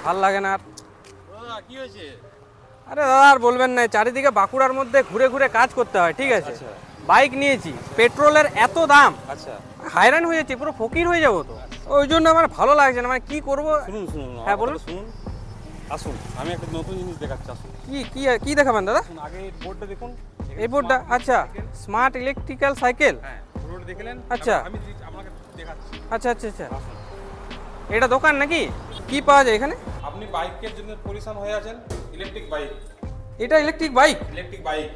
ভাল লাগে না আর। কি হয়েছে? আরে দাদা আর বলবেন না, চারিদিকে বাঁকুড়ার মধ্যে ঘুরে ঘুরে কাজ করতে হয়, ঠিক আছে? বাইক নিয়েছি, পেট্রোলের এত দাম, আচ্ছা হায়রান হয়ে যাচ্ছে, পুরো ফকির হয়ে যাবো তো। ওই জন্য আমার ভালো লাগছে না, মানে কি করবো। শুনুন শুনুন, হ্যাঁ বলুন। শুনুন, আসুন আমি একটা নতুন জিনিস দেখাচ্ছি। আসুন কি কি কি দেখাবেন দাদা? আগে এই বোর্ডটা দেখুন। এই বোর্ডটা? আচ্ছা, স্মার্ট ইলেকট্রিক্যাল সাইকেল। হ্যাঁ, বোর্ড দেখলেন? আচ্ছা। আমি আপনাকে দেখাচ্ছি। আচ্ছা আচ্ছা আচ্ছা, এটা দোকান নাকি? কি পাওয়া যায় এখানে? আপনি বাইকের জন্য পরিশান হয়ে আছেন, ইলেকট্রিক বাইক। এটা ইলেকট্রিক বাইক? ইলেকট্রিক বাইক,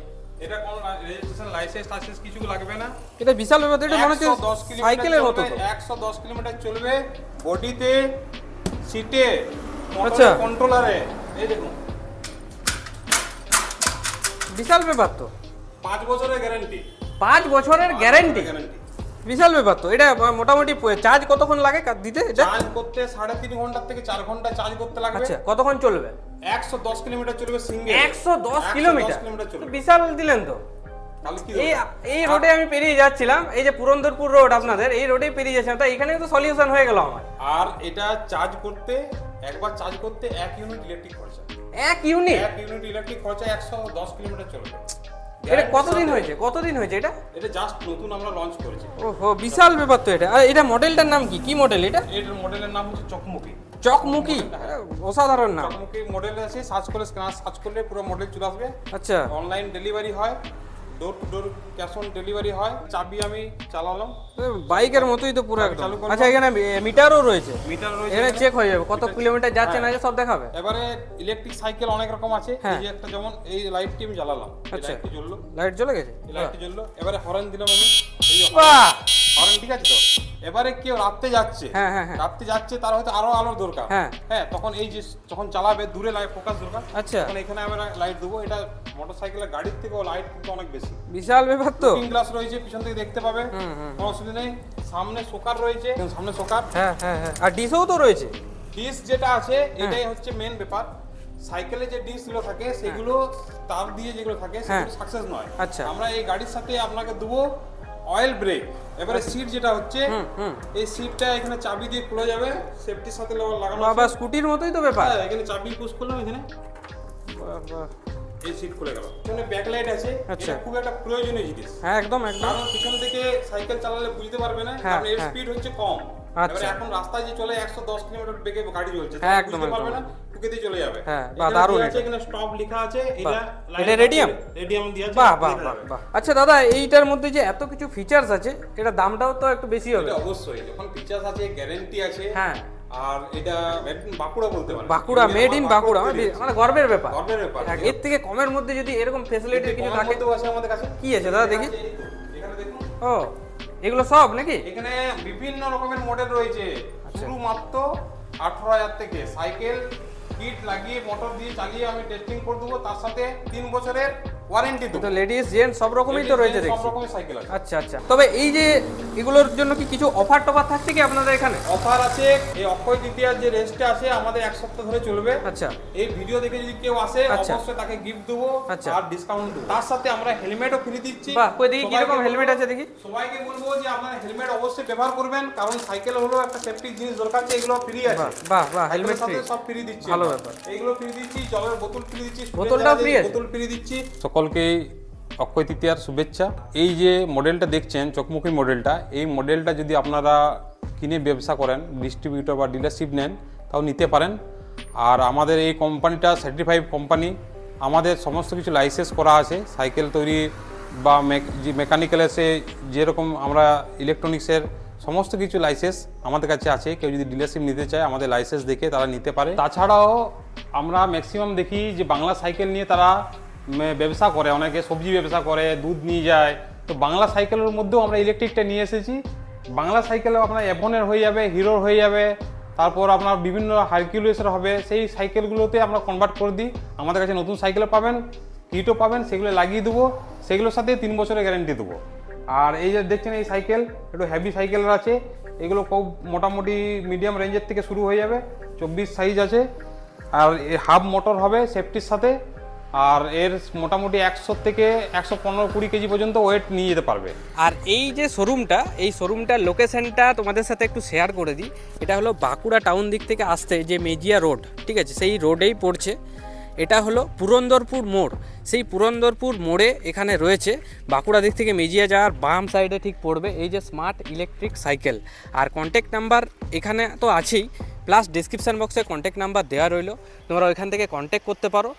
এটা কোনো রেজিস্ট্রেশন লাইসেন্স কিছু লাগবে না। এটা বিশাল ব্যাপার, এটা মনে হচ্ছে 110 কিলোমিটার সাইকেলের মতো চলবে, তো। 110 কিলোমিটার চলবে বডিতে, সিটে, আচ্ছা। কন্ট্রোলারে। এই দেখুন, বিশাল ব্যাপার তো। 5 বছরের গ্যারান্টি। 5 বছরের গ্যারান্টি? বিশাল ব্যাপার তো। এটা মোটামুটি চার্জ কতক্ষণ লাগে দিতে এটা? চার্জ করতে 3.5 ঘন্টা থেকে 4 ঘন্টা চার্জ করতে লাগবে। আচ্ছা, কতক্ষণ চলবে? 110 কিলোমিটার চলবে সিঙ্গেল। 110 কিলোমিটার চলবে। বিশাল দিলেন তো। তাহলে কি এই রোডে আমি পেরিয়ে যাচ্ছিলাম, এই যে পুরন্দরপুর রোড আপনাদের, এই রোডেই পেরিয়ে যাচ্ছিলাম, তাই এখানে তো সলিউশন হয়ে গেল আমার। আর এটা চার্জ করতে, একবার চার্জ করতে 1 ইউনিট ইলেকট্রিক খরচা। 1 ইউনিট? 1 ইউনিট ইলেকট্রিক খরচা 110 কিলোমিটার চলবে। এটা কতদিন হয়েছে এটা? এটা জাস্ট নতুন আমরা লঞ্চ করেছি। ওহো, বিশাল ব্যাপার তো এটা। আর এটা মডেলটার নাম কি? কি মডেল এটা? এটার মডেলের নাম হচ্ছে চকমুকি। চকমুকি, অসাধারণ নাম। চকমুকি মডেল আছে, সার্চ করলে পুরো মডেল চলে আসবে। আচ্ছা, অনলাইন ডেলিভারি হয়, door to door cash on delivery হয়। চাবি আমি চালালাম, বাইকের মতোই তো পুরো একদম। চালু করলাম। আচ্ছা, এখানে মিটারও রয়েছে? মিটার রয়েছে, এখানে চেক হয়ে যাবে কত কিলোমিটার যাচ্ছে না যাচ্ছে সব দেখাবে। এবারে ইলেকট্রিক সাইকেল অনেক রকম আছে। এই যে একটা, যেমন এই লাইটটি আমি জ্বালালাম, এই আচ্ছা, লাইটটি জ্বললো, লাইট জ্বলে গেছে। এই লাইটটি জ্বললো। এবারে হর্ন দিলাম আমি, এই যে বাহ, হর্ন, ঠিক আছে তো? এবারে কেউ রাতে যাচ্ছে, হ্যাঁ হ্যাঁ হ্যাঁ, রাতে যাচ্ছে, তার হয়তো আরো আলোর দরকার। হ্যাঁ হ্যাঁ, তখন এই যে যখন চালাবে দূরে লাইট ফোকাস দরকার, আচ্ছা, তখন এখানে আমরা লাইট দেবো। এটা মোটরসাইকেলের গাড়ির থেকেও লাইট কিন্তু অনেক বেশি। বিশাল ব্যাপার তো। লুকিং গ্লাস রয়েছে, পিছন থেকে দেখতে পাবে, কোনো অসুবিধা নেই। সামনে শোকার রয়েছে, সামনে শোকার। হ্যাঁ হ্যাঁ হ্যাঁ, আর ডিসও তো রয়েছে। ডিস যেটা আছে, এটাই হচ্ছে মেন ব্যাপার। সাইকেলে যে ডিস গুলো থাকে সেগুলো তার দিয়ে যেগুলো থাকে সেগুলো সাকসেস নয়। আচ্ছা, আমরা এই গাড়ির সাথে আপনাকে দেবো অয়েল ব্রেক। এবারে সিট যেটা হচ্ছে, এই সিটটা এখানে চাবি দিয়ে খুলে যাবে, সেফটির সাথে লাগানো বাবা, স্কুটির মতোই তো ব্যাপার। হ্যাঁ, এখানে চাবি পুশ করলাম, এখানে এই সিট খুলে গেল। পিছনে ব্যাকলাইট আছে, এটা খুব একটা প্রয়োজনীয় জিনিস। হ্যাঁ, একদম একদম। কারণ পিছন থেকে সাইকেল চালালে বুঝতে পারবে না, কারণ এর স্পিড হচ্ছে কম। এবারে এখন রাস্তায় যে চলে 110 কিলোমিটার বেগে গাড়ি চলছে, বুঝতে পারবে না, ঢুকে দিয়ে চলে যাবে। হ্যাঁ, বা দারুণ। এখানে স্টপ লেখা আছে, এটা রেডিয়াম দিয়ে আছে। বাহ বাহ বাহ বাহ। আচ্ছা দাদা, এইটার মধ্যে যে এত কিছু ফিচার্স আছে, এটা দামটাও তো একটু বেশি হবে। এটা অবশ্যই, যখন ফিচার্স আছে, গ্যারান্টি আছে। হ্যাঁ, আর এটা মেড ইন বাঁকুড়া বলতে পারেন। বাঁকুড়া, মেড ইন বাঁকুড়া, মানে গর্বের ব্যাপার। গর্বের ব্যাপার। এর থেকে কমের মধ্যে যদি এরকম ফ্যাসিলিটি কিছু থাকে। আছে আমাদের কাছে। কি আছে দাদা দেখি? এখানে দেখুন। ও, এগুলো সব নাকি? এখানে বিভিন্ন রকমের মডেল রয়েছে, শুরু মাত্র 18,000 থেকে। সাইকেল কিট লাগিয়ে মোটর দিয়ে চালিয়ে আমি টেস্টিং করে দেবো, তার সাথে 3 বছরের ওয়ারেন্টি দেবো। তো লেডিস জেন্টস সব রকমই তো রয়েছে দেখছি। সব রকমের সাইকেল আছে। আচ্ছা আচ্ছা, তবে এই যে এগুলোর জন্য কি কিছু অফার টফার থাকছে কি আপনাদের এখানে? অফার আছে। এই অক্ষয় তৃতীয়ার যে রেস্টটা আছে আমাদের 1 সপ্তাহ ধরে চলবে। আচ্ছা, এই ভিডিও দেখে যদি কেউ আসে, অবশ্যই তাকে গিফট দেবো আর ডিসকাউন্ট দেবো। তার সাথে আমরা হেলমেটও ফ্রি দিচ্ছি। বাহ, কই দেখি কি রকম হেলমেট আছে দেখি। সবাইকে বলবো যে আপনারা হেলমেট অবশ্যই ব্যবহার করবেন, কারণ সাইকেল হলো একটা সেফটি জিনিস দরকার, যে এগুলো ফ্রি আছে। বাহ বাহ, হেলমেট ফ্রি, সব ফ্রি দিচ্ছি। ভালো ব্যাপার। এইগুলো ফ্রি দিচ্ছি, জলের বোতল ফ্রি দিচ্ছি, বোতলটাও ফ্রি আছে, বোতল ফ্রি দিচ্ছি। সকলকে অক্ষয় তৃতীয়ার শুভেচ্ছা। এই যে মডেলটা দেখছেন, চকমুখী মডেলটা, এই মডেলটা যদি আপনারা কিনে ব্যবসা করেন, ডিস্ট্রিবিউটর বা ডিলারশিপ নেন, তাও নিতে পারেন। আর আমাদের এই কোম্পানিটা সার্টিফাইড কোম্পানি, আমাদের সমস্ত কিছু লাইসেন্স করা আছে। সাইকেল তৈরি বা মেকানিক্যাল এসে যেরকম আমরা ইলেকট্রনিক্সের সমস্ত কিছু লাইসেন্স আমাদের কাছে আছে। কেউ যদি ডিলারশিপ নিতে চায়, আমাদের লাইসেন্স দেখে তারা নিতে পারে। তাছাড়াও আমরা ম্যাক্সিমাম দেখি যে বাংলা সাইকেল নিয়ে তারা ব্যবসা করে, অনেকে সবজি ব্যবসা করে, দুধ নিয়ে যায়। তো বাংলা সাইকেলের মধ্যেও আমরা ইলেকট্রিকটা নিয়ে এসেছি। বাংলা সাইকেলেও আপনার অ্যাভনের হয়ে যাবে, হিরোর হয়ে যাবে, তারপর আপনার বিভিন্ন হারকিউলিসের হবে। সেই সাইকেলগুলোতে আমরা কনভার্ট করে দিই। আমাদের কাছে নতুন সাইকেলও পাবেন, কিটও পাবেন, সেগুলো লাগিয়ে দেবো। সেগুলোর সাথে 3 বছরের গ্যারেন্টি দেবো। আর এই যে দেখছেন এই সাইকেল, একটু হেভি সাইকেল আছে। এগুলো খুব মোটামুটি মিডিয়াম রেঞ্জের থেকে শুরু হয়ে যাবে, 24 সাইজ আছে। আর হাফ মোটর হবে সেফটির সাথে। আর এর মোটামুটি 100 থেকে 115-20 কেজি পর্যন্ত ওয়েট নিয়ে যেতে পারবে। আর এই যে শোরুমটা, এই শোরুমটার লোকেশনটা তোমাদের সাথে একটু শেয়ার করে দিই। এটা হলো বাঁকুড়া টাউন দিক থেকে আসতে যে মেজিয়া রোড, ঠিক আছে, সেই রোডেই পড়ছে। এটা হলো পুরন্দরপুর মোড়, সেই পুরন্দরপুর মোড়ে এখানে রয়েছে। বাঁকুড়া দিক থেকে মেজিয়া যাওয়ার বাম সাইডে ঠিক পড়বে এই যে স্মার্ট ইলেকট্রিক সাইকেল। আর কন্ট্যাক্ট নাম্বার এখানে তো আছেই, প্লাস ডিসক্রিপশান বক্সে কন্ট্যাক্ট নাম্বার দেওয়া রইলো, তোমরা ওইখান থেকে কন্ট্যাক্ট করতে পারো।